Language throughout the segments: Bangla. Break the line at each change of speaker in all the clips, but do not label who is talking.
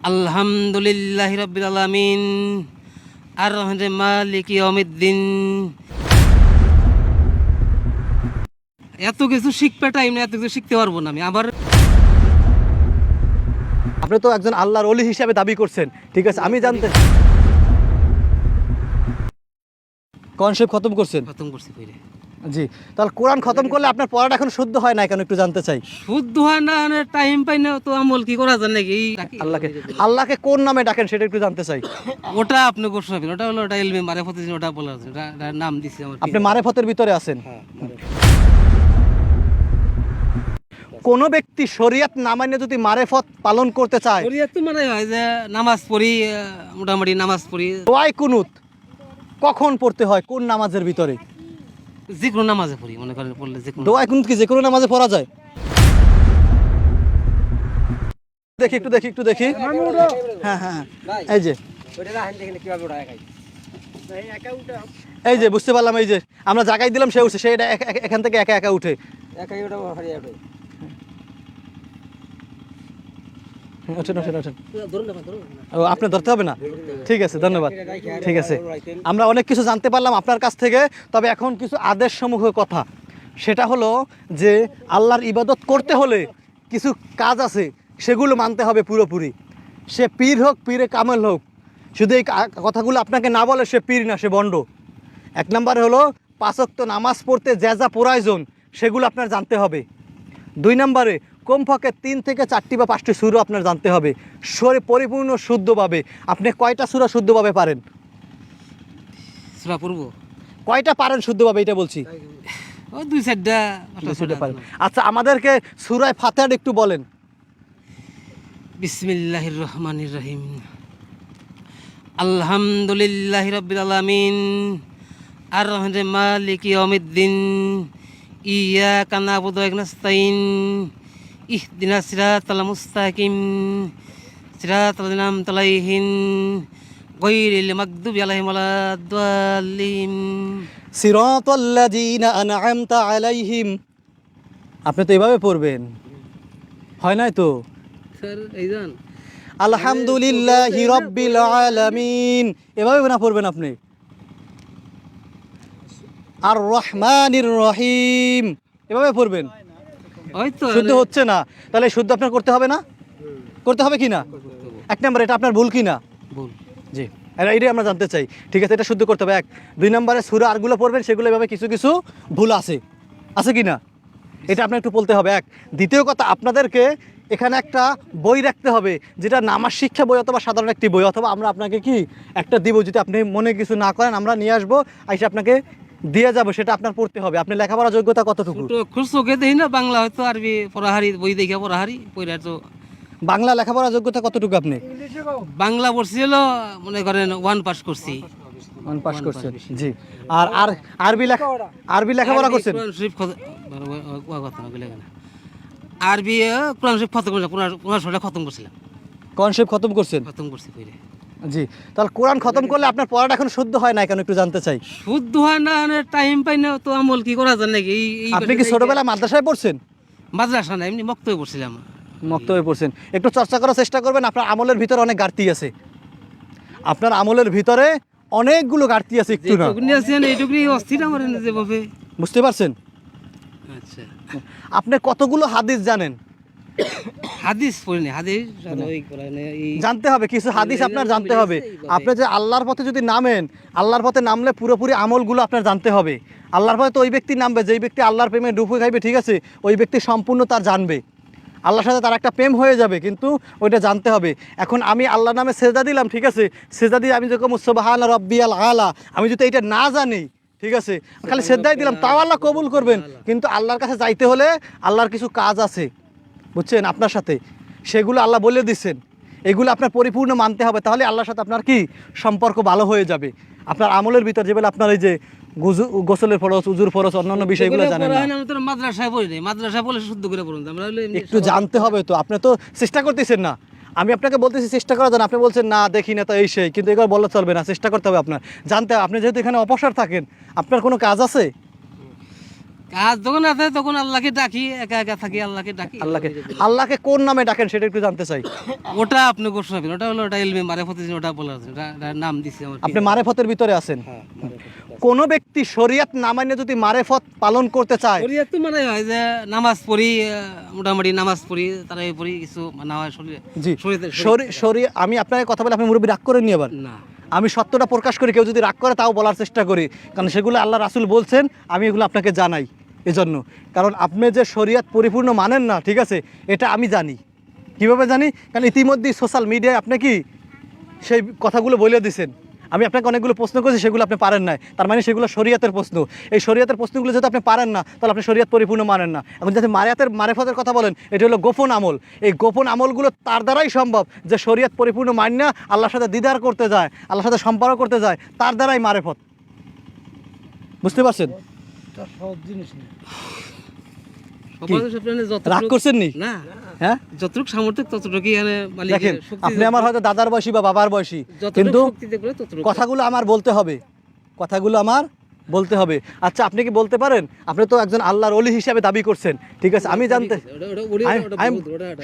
আলহামদুলিল্লাহি রাব্বিল আলামিন আর রহমানির মালিকি ইয়াউমিদ্দিন। এত কিছু শিখতে টাইম না, এত কিছু শিখতে পারবো না আমি। আবার
আপনি তো একজন আল্লাহর ওলি হিসাবে দাবি করছেন, ঠিক আছে? আমি জানতে কনসেপ্ট খতম করছেন?
খতম করছি কইরে।
জি, তাহলে কোরআন খতম করলে আপনার পড়াটা এখন শুদ্ধ হয় না কেন একটু জানতে চাই।
শুদ্ধ হয় না, টাইম পাই না, তো আমল কি করা যায় নাকি?
আল্লাহকে কোন নামে ডাকেন সেটা একটু জানতে চাই।
ওটা আপনি করতে হবে, ওটা হলো ওটা ইলমে মারিফাতের জন্য ওটা বলা আছে, ওটা নাম দিছি আমার।
আপনি মারেফতের ভিতরে আছেন।
হ্যাঁ,
কোন ব্যক্তি শরীয়ত না মানে যদি মারেফত পালন করতে চায়,
শরীয়ত তো মানে হয় যে নামাজ পড়ি, মোটামুটি নামাজ পড়ি।
দোয়াই কুনুত কখন পড়তে হয়, কোন নামাজের ভিতরে?
যে কোনো নামাজে পড়ি, মনে করেন পড়লে যে কোনো।
দোয়াই কুনুত কি যে কোনো নামাজে পড়া যায়? একটু দেখি। হ্যাঁ, এই যে এই যে বুঝতে পারলাম, এই যে আমরা জায়গায় দিলাম সে উঠছে, সে এটা এখান থেকে একা একা উঠে। ওঠেন। ও, আপনি ধরতে হবে না? ঠিক আছে, ধন্যবাদ। ঠিক আছে, আমরা অনেক কিছু জানতে পারলাম আপনার কাছ থেকে। তবে এখন কিছু আদেশ সমূহ কথা, সেটা হলো যে আল্লাহর ইবাদত করতে হলে কিছু কাজ আছে, সেগুলো মানতে হবে পুরোপুরি। সে পীর হোক, পীরে কামেল হোক, শুধু এই কথাগুলো আপনাকে না বলে সে পীর না, সে বন্ড। এক নম্বরে হলো 5 ওয়াক্ত নামাজ পড়তে যা প্রয়োজন সেগুলো আপনার জানতে হবে। 2 নম্বরে কমপক্ষে 3 থেকে 4টি বা 5টি সূরা আপনার জানতে হবে পরিপূর্ণ শুদ্ধভাবে। আপনি কয়টা সূরা শুদ্ধভাবে পারেন?
সূরা পড়ব
কয়টা পারেন শুদ্ধভাবে এটা বলছি?
ও 2-4টা
পারেন। আচ্ছা, আমাদেরকে সূরা ফাতিহা একটু বলেন।
বিসমিল্লাহির রহমানির রহিম। আলহামদুলিল্লাহি রাব্বিল আলামিন আর রহমানির মালিকি ইয়াউমিদ্দিন। ইয়াকা না'বুদু ওয়া ইয়াকা নাস্তাইন। ইহদিনাস সিরাতাল মুস্তাকিম। সিরাতাল লাযিনা আন'আমতা আলাইহিম গায়রিল মাগদুবি আলাইহিম ওয়ালাদ-দাল্লিন।
সিরাতাল লাযিনা আন'আমতা আলাইহিম। আপনি তো এভাবে পড়বেন, হয় নাই তো?
স্যার এইজন
আলহামদুলিল্লাহি রাব্বিল আলামিন এভাবে না পড়বেন আপনি। আর রহমানির রহিম এভাবে পড়বেন।
ওই তো
শুদ্ধ হচ্ছে না, তাহলে শুদ্ধ আপনার করতে হবে না? করতে হবে কি না? 1 নম্বর, এটা আপনার ভুল কি না?
ভুল।
জি, এইটাই আমরা জানতে চাই। ঠিক আছে, এটা শুদ্ধ করতে হবে 1। 2 নম্বরে সূরা আরগুলো পড়বেন, সেগুলো এভাবে কিছু ভুল আছে কি না, এটা আপনার একটু বলতে হবে 1। দ্বিতীয় কথা, আপনাদেরকে এখানে একটা বই রাখতে হবে, যেটা নামাজ শিক্ষা বই অথবা সাধারণ একটি বই, অথবা আমরা আপনাকে কি একটা দিব, যদি আপনি মনে কিছু না করেন আমরা নিয়ে আসবো, এসে আপনাকে দিয়ে যাবো, সেটা আপনার পড়তে হবে। আপনি লেখাপড়ার যোগ্যতা কতটুকু?
চোখে দেখি না, বাংলা হয়তো, আরবি পড়াহারি, বই দেখে পড়াহারি পড়া। তো
বাংলা লেখাপড়ার যোগ্যতা কতটুকু আপনি?
বাংলা পড়ছিল, মনে করেন 1 পাস করছি।
1 পাস করছেন, জি। আর আরবি লেখাপড়া করছেন?
আরবি কোরআন শরীফ খতম করছিলাম, 15 খতম করছিলাম।
কনসেপ্ট খতম করছেন?
খতম করছি কইরে।
জি, তাহলে কোরআন খতম করলে আপনার পড়াটা এখন শুদ্ধ হয় না কেন একটু জানতে চাই।
শুদ্ধ হয় না, টাইম পাই না, তো আমল কি করা যায় নাকি?
আপনি কি ছোটবেলায় মাদ্রাসায় পড়ছেন?
মাদ্রাসা না, এমনি মক্তবে পড়ছিলাম।
মক্তবে পড়ছেন, একটু চর্চা করার চেষ্টা করবেন। আপনার আমলের ভিতরে অনেক ঘাটতি আছে, আপনার আমলের ভিতরে অনেকগুলো ঘাটতি আছে, একটু না
এইটুকুনি অস্থির আমার যেভাবে।
বুঝতে পারছেন?
আচ্ছা,
আপনি কতগুলো হাদিস জানেন?
হাদিস পড়িনি, হাদিস
জানতে হবে, কিছু হাদিস আপনার জানতে হবে। আপনি যে আল্লাহর পথে যদি নামেন, আল্লাহর পথে নামলে পুরোপুরি আমলগুলো আপনার জানতে হবে। আল্লাহর পথে তো ওই ব্যক্তি নামবে যেই ব্যক্তি আল্লাহর প্রেমে ডুবে খাইবে, ঠিক আছে? ওই ব্যক্তি সম্পূর্ণ তার জানবে, আল্লাহর সাথে তার একটা প্রেম হয়ে যাবে, কিন্তু ওইটা জানতে হবে। এখন আমি আল্লাহর নামে সেজদা দিলাম, ঠিক আছে? সেজদা দিয়ে আমি যখন সুবহান রাব্বিয়াল আলা, আমি যদি এটা না জানি, ঠিক আছে, খালি সেজদাই দিলাম, তাও আল্লাহ কবুল করবেন। কিন্তু আল্লাহর কাছে যাইতে হলে আল্লাহর কিছু কাজ আছে, বুঝছেন, আপনার সাথে সেগুলো আল্লাহ বলে দিচ্ছেন, এগুলো আপনার পরিপূর্ণ মানতে হবে। তাহলে আল্লাহর সাথে আপনার কি সম্পর্ক ভালো হয়ে যাবে। আপনার আমলের ভিতর যেগুলো আপনার এই যে গোসলের ফরজ, উজুর ফরজ, অন্যান্য বিষয়গুলো জানেন না।
মাদ্রাসায় পড়ি নাই, মাদ্রাসায় বলে শুদ্ধ করে পড়ুন, আমরা
একটু জানতে হবে তো। আপনি তো চেষ্টা করতেছেন না, আমি আপনাকে বলতেছি চেষ্টা করার জন্য, আপনি বলছেন না দেখি না তো এই সেই, কিন্তু এগুলো বললে চলবে না, চেষ্টা করতে হবে আপনার, জানতে হবে। আপনি যেহেতু এখানে অবসর থাকেন, আপনার কোনো কাজ আছে?
কাজ যখন আছে তখন আল্লাহকে ডাকি, একা একা থাকি আল্লাহকে ডাকি।
আল্লাহকে কোন নামে ডাকেন সেটা একটু জানতে চাই।
ওটা আপনি গোসল হবেন, ওটা হলো ওটা ইলমে মারিফত, ওটা বলা আছে, ওটা নাম দিছে আমার।
আপনি মারেফতের ভিতরে আছেন।
হ্যাঁ,
কোন ব্যক্তি শরীয়ত না মাইনে যদি মারেফত পালন করতে চায়,
শরীয়ত তো মানে হয় যে নামাজ পড়ি, মোটামুটি নামাজ পড়ি, তারা পড়ি কিছু মানা হয় শরীরে।
জি
শরীয়তে
আমি আপনাকে কথা বলে আপনি মুরব্বী রাগ করেন নি আবার?
না,
আমি সত্যটা প্রকাশ করি, কেউ যদি রাগ করে তাও বলার চেষ্টা করি, কারণ সেগুলো আল্লাহ রাসূল বলছেন, আমি এগুলো আপনাকে জানাই এজন্য। কারণ আপনি যে শরীয়ত পরিপূর্ণ মানেন না, ঠিক আছে, এটা আমি জানি। কিভাবে জানি? কারণ ইতিমধ্যেই সোশ্যাল মিডিয়ায় আপনি কি সেই কথাগুলো বলে দিয়েছেন। আমি আপনাকে অনেকগুলো প্রশ্ন করেছি, সেগুলো আপনি পারেন না, তার মানে সেগুলো শরীয়তের প্রশ্ন। এই শরীয়তের প্রশ্নগুলো যদি আপনি পারেন না, তাহলে আপনি শরীয়ত পরিপূর্ণ মানেন না। এখন যাতে মারেফতের কথা বলেন, এটা হলো গোপন আমল। এই গোপন আমলগুলো তার দ্বারাই সম্ভব যে শরীয়ত পরিপূর্ণ মান্য না, আল্লাহর সাথে দিদার করতে যায়, আল্লাহর সাথে সম্পর্ক করতে যায়, তার দ্বারাই মারেফত। বুঝতে পারছেন? রাগ করছেন নি?
না,
হ্যাঁ,
যতটুকু সামর্থ্য ততটুকুই
দেখেন, আপনি আমার হয়তো দাদার বয়সী বা বাবার বয়সী, কিন্তু কথাগুলো আমার বলতে হবে, কথাগুলো আমার বলতে হবে। আচ্ছা, আপনি কি বলতে পারেন, আপনি তো একজন আল্লাহর ওলি হিসাবে দাবি করছেন, ঠিক আছে, আমি জানতে,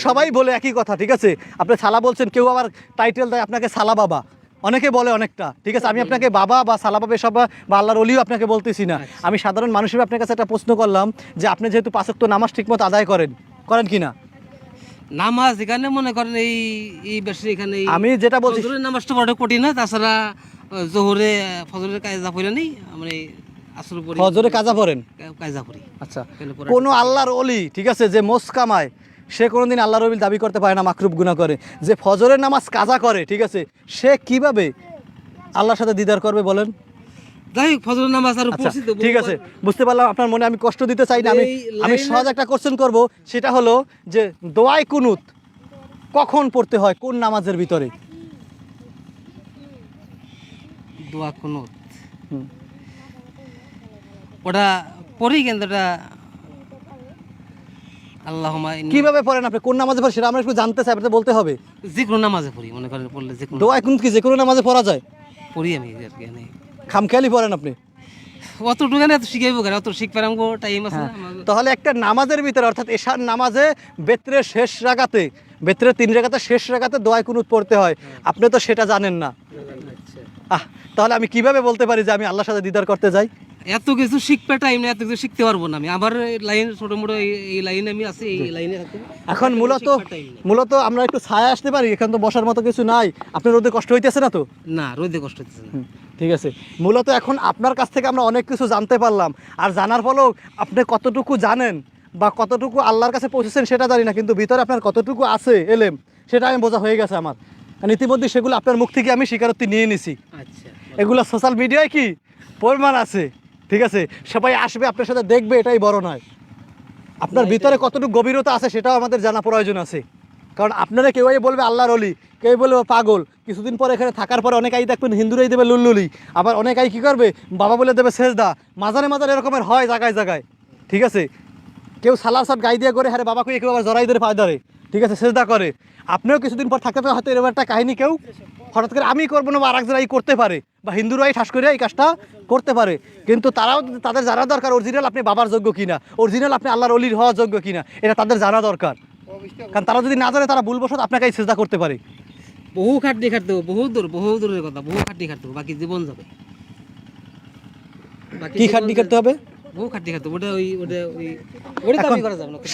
সবাই বলে একই কথা, ঠিক আছে, আপনি সালা বলছেন, কেউ আবার টাইটেল দেয় আপনাকে সালা বাবা, অনেকে বলে অনেকটা, ঠিক আছে, আমি আপনাকে বাবা বা সালা বাবা এসব বা আল্লাহর ওলিও আপনাকে বলতেছি না। আমি সাধারণ মানুষ হিসেবে আপনার কাছে একটা প্রশ্ন করলাম যে আপনি যেহেতু 5 ওয়াক্ত নামাজ ঠিকমতো আদায় করেন কি না?
নামাজ এখানে মনে করেন এই বেশি এখানে
আমি যেটা বলছি,
ফজরের নামাজটা বড় কঠিন না, তাছাড়া জোহরে ফজরের কাজা পড়ে নেই, মানে আসর পড়ি,
ফজরে কাজা পড়েন,
কাজা পড়ি।
আচ্ছা, কোন আল্লাহর ওলি, ঠিক আছে, যে মোস কামায়, সে কোনোদিন আল্লাহর ওলি দাবি করতে পারে না মাকরুব গুনাহ করে। যে ফজরের নামাজ কাজা করে, ঠিক আছে, সে কিভাবে আল্লাহর সাথে দিদার করবে বলেন?
যাই হোক, ফজরের নামাজ আর পড়ছি তো,
ঠিক আছে, বুঝতে পারলাম, আপনার মনে আমি কষ্ট দিতে চাই না। আমি সহজ একটা কোশ্চেন করব, সেটা হলো যে দোয়াই কুনুত কখন পড়তে হয়, কোন নামাজের ভিতরে?
দোয়া কুনুত ওটা পড়ি, কিন্তু ওটা আল্লাহুম্মা
কিভাবে পড়েন আপনি, কোন নামাজে পড়েন সেটা আমরা একটু জানতে চাই, আপনাদের বলতে হবে।
যে কোনো নামাজে পড়ি, মনে করেন পড়লে যে কোনো
দোয়াই কুনুত কি যে কোনো নামাজে পড়া যায়?
পড়ি আমি আর কি,
খামখেয়ালি পড়েন আপনি?
অতটুকু না, তো শিখাইবো কেন, অত শিখবার আমগো টাইম আছে না।
তাহলে একটা নামাজের ভিতরে, অর্থাৎ এশার নামাজে বেত্রের শেষ রাকাতে, বেত্রের 3 রাকাতে শেষ রাকাতে দোয়াই কুনুত পড়তে হয়, আপনি তো সেটা জানেন না। তাহলে আমি কিভাবে বলতে পারি যে আমি আল্লাহর সাথে দিদার করতে যাই?
এত কিছু শিখবে টাইম না, এত কিছু শিখতে পারবো না আমি, আমার লাইন ছোট মোটো এই লাইনে আমি আছি, এই লাইনে থাকতে।
এখন মূলত আমরা একটু ছায়া আসতে পারি, এখানে তো বসার মতো কিছু নাই, আপনার রোদে কষ্ট হইতেছে না তো?
না, রোদে কষ্ট হচ্ছে না।
ঠিক আছে, মূলত এখন আপনার কাছ থেকে আমরা অনেক কিছু জানতে পারলাম, আর জানার ফলেও আপনি কতটুকু জানেন বা কতটুকু আল্লাহর কাছে পৌঁছেছেন সেটা জানি না, কিন্তু ভিতরে আপনার কতটুকু আছে এলেম সেটা আমি বোঝা হয়ে গেছে আমার। কারণ ইতিমধ্যে সেগুলো আপনার মুখ থেকে আমি স্বীকারোক্তি নিয়ে নিছি।
আচ্ছা,
এগুলো সোশ্যাল মিডিয়ায় কি প্রমাণ আছে, ঠিক আছে, সবাই আসবে আপনার সাথে দেখবে, এটাই বড় নয়। আপনার ভিতরে কতটুকু গভীরতা আছে সেটাও আমাদের জানা প্রয়োজন আছে। কারণ আপনারা কেউই বলবে আল্লাহর ওলি, কেউ বলবে পাগল, কিছুদিন পরে এখানে থাকার পরে অনেকেই দেখবেন হিন্দুরাই দেবে লুল্লুলি, আবার অনেকেই কী করবে বাবা বলে দেবে সেজদা, মাজারে এরকমের হয় জায়গায় জায়গায়, ঠিক আছে, কেউ সালার সাট গাই দিয়ে করে, হ্যাঁ বাবা কেউ আবার জড়াই ধরে পায়ে ধরে, ঠিক আছে, সেজদা করে। আপনিও কিছুদিন পর থাকতে হয়তো এরকম একটা কাহিনী কেউ হঠাৎ করে আমি করবো না বা আরেকজনাই করতে পারে, বা হিন্দুরাই ঠাস করে এই কাজটা করতে পারে, কিন্তু তারাও তাদের জানা দরকার অরিজিনাল আপনি বাবার যোগ্য কিনা, অরিজিনাল আপনি আল্লাহর ওলির হওয়া যোগ্য কিনা, এটা তাদের জানা দরকার। কারণ তারা যদি না জানে, তারা ভুলবশত আপনাকে এই সেজদা করতে পারে।
বহু খাটনি খাটতে হবে, বহু দূরের কথা, বহু খাটনি খাটতে হবে, বাকি জীবন যাবে।
কি খাটনি করতে হবে?
বহু খাটনি খাটতে হবে,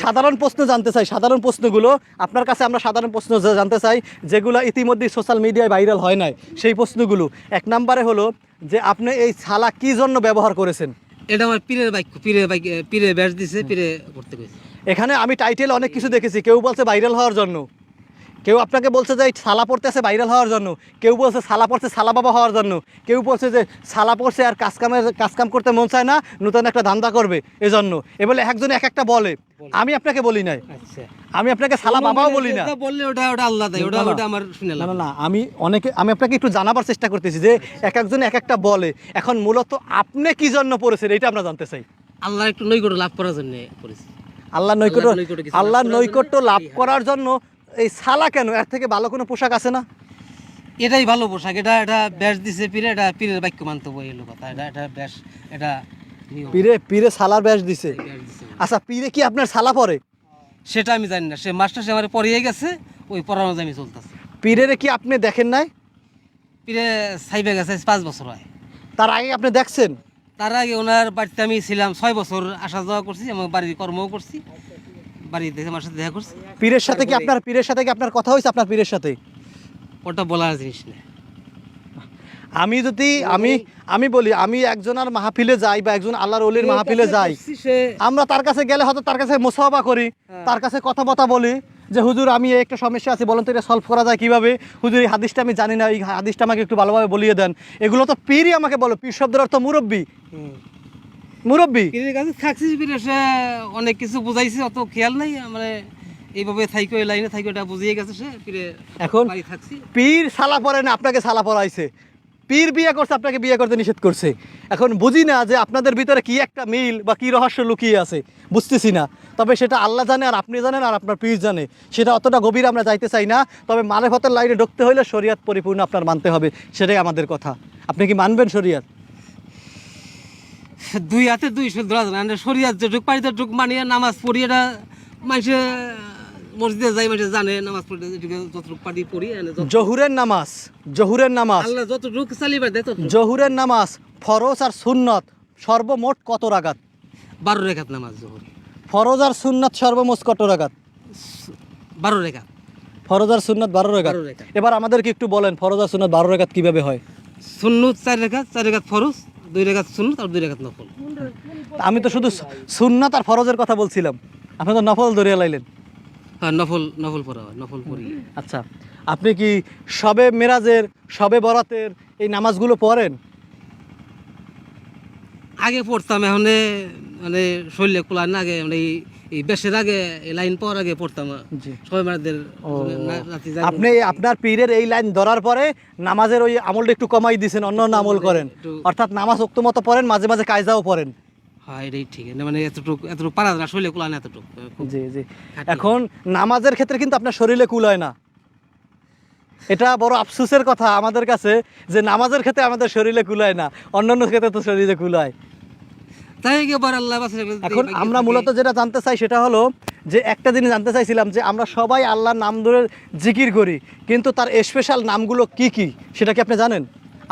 সাধারণ প্রশ্ন জানতে চাই, সাধারণ প্রশ্নগুলো আপনার কাছে আমরা সাধারণ প্রশ্ন জানতে চাই, যেগুলো ইতিমধ্যে সোশ্যাল মিডিয়ায় ভাইরাল হয় নাই, সেই প্রশ্নগুলো। 1 নম্বরে হলো যে আপনি এই ছালা কি জন্য ব্যবহার করেছেন?
এটা আমার পীরের বাক্য, পীরে ব্যাস দিছে, পীরে করতে কইছে।
এখানে আমি টাইটেল অনেক কিছু দেখেছি, কেউ বলছে ভাইরাল হওয়ার জন্য, কেউ আপনাকে বলছে যে সালা পড়তেছে ভাইরাল হওয়ার জন্য, কেউ বলছে সালা পড়ছে সালা বাবা হওয়ার জন্য, কেউ বলছে যে সালা পড়ছে আর কাজকাম করতে মন চায় না, নতুন একটা ধান্দা করবে এজন্য। এবারে একজন এক একটা বলে, আমি আপনাকে বলি নাই, আমি আপনাকে সালা বাবাও বলি না,
বললে ওটা আল্লাহ দেয়, ওটা আমার শুনে
না না, আমি আপনাকে একটু জানাবার চেষ্টা করতেছি যে একজন এক একটা বলে। এখন মূলত আপনি কি জন্য পড়েছেন এটা আমরা জানতে চাই।
আল্লাহ একটু নৈকট্য লাভ করার জন্য পড়েছি।
আল্লাহর নৈকট্য লাভ করার জন্য এই সালা কেন? এর থেকে ভালো কোনো পোশাক আছে না?
এটাই ভালো পোশাক, এটা ব্যাস দিছে পীরে, এটা পীরের বাক্য মানতে বই এলো কথা, এটা ব্যাস, এটা নিয়ম।
পীরে পীরে সালার ব্যাস দিছে।
এই ব্যাস দিছে।
আচ্ছা পীরে কি আপনার সালা পরে?
সেটা আমি জানি না, সে মাস্টার সে আমার পড়িয়ে গেছে, ওই পড়ানো আমি চলতেছে।
পীরের কি আপনি দেখেন নাই?
পীরে সাইবে গেছে 5 বছর হয়।
তার আগে আপনি দেখছেন?
তার আগে ওনার বাড়িতে আমি ছিলাম 6 বছর, আসা যাওয়া করছি, এবং বাড়ির কর্মও করছি, বাড়িতে আমার সাথে দেখা করছি।
পীরের সাথে কি আপনার পীরের সাথে কি আপনার কথা হয়েছে আপনার পীরের সাথে?
ওটা বলার জিনিস না।
আমি যদি আমি বলি, আমি একজনের মাহফিলে যাই বা একজন আল্লাহর ওলির মাহফিলে যাই,
সে
আমরা তার কাছে গেলে হয়তো তার কাছে মোসাফা করি, তার কাছে কথাবার্তা বলি যে হুজুর আমি এই একটা সমস্যা আছে, বলেন তো এটা সলভ করা যায় কিভাবে, হুজুর এই হাদিসটা আমি জানি না, এই হাদিসটা আমাকে একটু ভালোভাবে বলিয়ে দেন। এগুলো তো পীরই আমাকে বলো। পীর শব্দের অর্থ মুরব্বী। মুরব্বী
পীরের কাছে থাকছি, পীরে সে অনেক কিছু বুঝাইছে, অত খেয়াল নাই, মানে এইভাবে থাইকো, এই লাইনে থাইকো, এটা বুঝিয়ে গেছে সে। পীরে
এখন
বাড়ি থাকছি।
পীর সালা পরে না, আপনাকে সালা পরাইছে। পীর বিয়ে করছে, আপনাকে বিয়ে করতে নিষেধ করছে। এখন বুঝি না যে আপনাদের ভিতরে কি একটা মিল বা কি রহস্য লুকিয়ে আছে, বুঝতেছি না। তবে সেটা আল্লাহ জানে, আর আপনি জানেন, আর আপনার পীর জানে। সেটা অতটা গভীর আমরা যাইতে চাই না। তবে মারেফতের লাইনে ঢুকতে হলে শরিয়াত পরিপূর্ণ আপনার মানতে হবে, সেটাই আমাদের কথা। আপনি কি মানবেন শরিয়াত?
দুই হাতে দুই শোল ধরা যায় না, শরীয়ত যেটুক পারি ততটুক মানিয়ে নামাজ পড়ি। এটা মানুষে মসজিদে যাই, মানুষে জানে নামাজ পড়ি, যতটুক পারি পড়ি।
জহুরের নামাজ, জহুরের নামাজ,
আল্লাহ যতটুক চালিয়ে দেয় ততটুক।
জহুরের নামাজ ফরজ আর সুন্নত সর্বমোট কত রাকাত?
12 রেখাত নামাজ জোহর।
ফরজ আর সুন্নত সর্বমোট কত রাকাত?
12 রেখাত।
ফরজ আর সুন্নত 12 রাকাত।
12 রেখাত।
এবার আমাদেরকে একটু বলেন ফরজ আর সুন্নত 12 রাকাত কিভাবে হয়?
সুন্নত 4 রেখাত, 4 রেখাত ফরজ, 2 রেখাত সুন্নত আর 2 রেখাত নফল।
আমি তো শুধু সুন্নাত আর ফরজের কথা বলছিলাম, আপনি তো নফল ধরিয়ে লাইলেন।
হ্যাঁ, নফল পড়া হয়, নফল পড়ি।
আচ্ছা, আপনি কি শবে মেরাজের, শবে বরাতের এই নামাজগুলো পড়েন?
আগে পড়তাম, এখন মানে শরীরে কুলার না, আগে মানে এই বেশের আগে, এই লাইন পাওয়ার আগে পড়তাম।
জি।
সবাই মাদের রাতে জাগি।
আপনি আপনার পীরের এই লাইন ধরার পরে নামাজের ওই আমলটা একটু কমাই দিয়েছেন, অন্য অন্য আমল করেন, অর্থাৎ নামাজ ওক্ত মতো পড়েন, মাঝে মাঝে কায়দাও পড়েন।
হ্যাঁ, এটাই ঠিক। মানে এতটুকু পারা যায় না, শরীরে কুলার না এতটুকু।
জি জি। এখন নামাজের ক্ষেত্রে কিন্তু আপনার শরীরে কুলায় না, এটা বড় আফসোসের কথা আমাদের কাছে, যে নামাজের ক্ষেত্রে আমাদের শরীরে কুলায় না, অন্যান্য ক্ষেত্রে তো শরীরে কুলায়।
তাই এবার আল্লাহ বাঁচায় রাখলে
এখন
এই
আমরা
বাকি
মূলত যেটা জানতে চাই সেটা হলো যে একটা জিনিস জানতে চাইছিলাম, যে আমরা সবাই আল্লাহর নাম ধরে জিকির করি, কিন্তু তার স্পেশাল নামগুলো কি কি সেটা কি আপনি জানেন?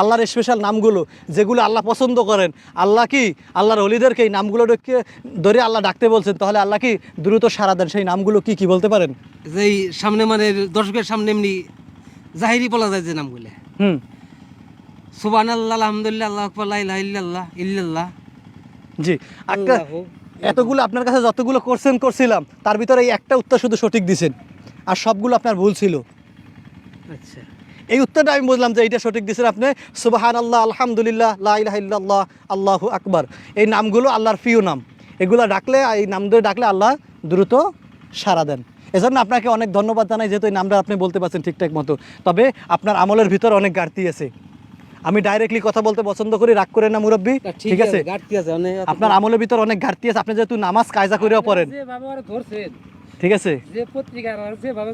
আল্লাহর স্পেশাল নামগুলো যেগুলো আল্লাহ পছন্দ করেন, আল্লাহ কি আল্লাহর ওলিদেরকে এই নামগুলো ধরে আল্লাহ ডাকতে বলছেন, তাহলে আল্লাহ কি দ্রুত সাড়া দেন? সেই নামগুলো কি কি বলতে পারেন?
যে এই সামনে মানে দর্শকের সামনে এমনি জাহিরি বলা যায় যে নামগুলো,
হুম।
সুবহানাল্লাহ, আলহামদুলিল্লাহ, আল্লাহু আকবার, লা ইলাহা ইল্লাল্লাহ, ইল্লাল্লাহ।
জি। একটা এতগুলো আপনার কাছে যতগুলো কোশ্চেন করছিলাম তার ভিতরে এই একটা উত্তর শুধু সঠিক দিছেন, আর সবগুলো আপনার ভুল ছিল।
আচ্ছা,
এই উত্তরটা আমি বুঝলাম যে এইটা সঠিক দিয়েছেন আপনি। সুবহানাল্লাহ, আলহামদুলিল্লাহ, লা ইলাহা ইল্লাল্লাহ, আল্লাহু আকবার, এই নামগুলো আল্লাহর প্রিয় নাম। এগুলো ডাকলে, এই নাম ধরে ডাকলে আল্লাহ দ্রুত সাড়া দেন। এজন্য আপনাকে অনেক ধন্যবাদ জানাই, যেহেতু এই নামটা আপনি বলতে পারছেন ঠিকঠাক মতো। তবে আপনার আমলের ভিতর অনেক ঘাটতি আছে। আমি ডাইরেক্টলি কথা বলতে পছন্দ করি, রাগ করেন না মুরব্বী, ঠিক আছে?
ঘাটতি আছে অনেক।
আপনার আমলের ভিতর অনেক ঘাটতি আছে। আপনি যেহেতু নামাজ কায়দা করেও পড়েন,
যেভাবে ওরা ধরছেন,
ঠিক আছে?
যে পত্রিকার যেভাবে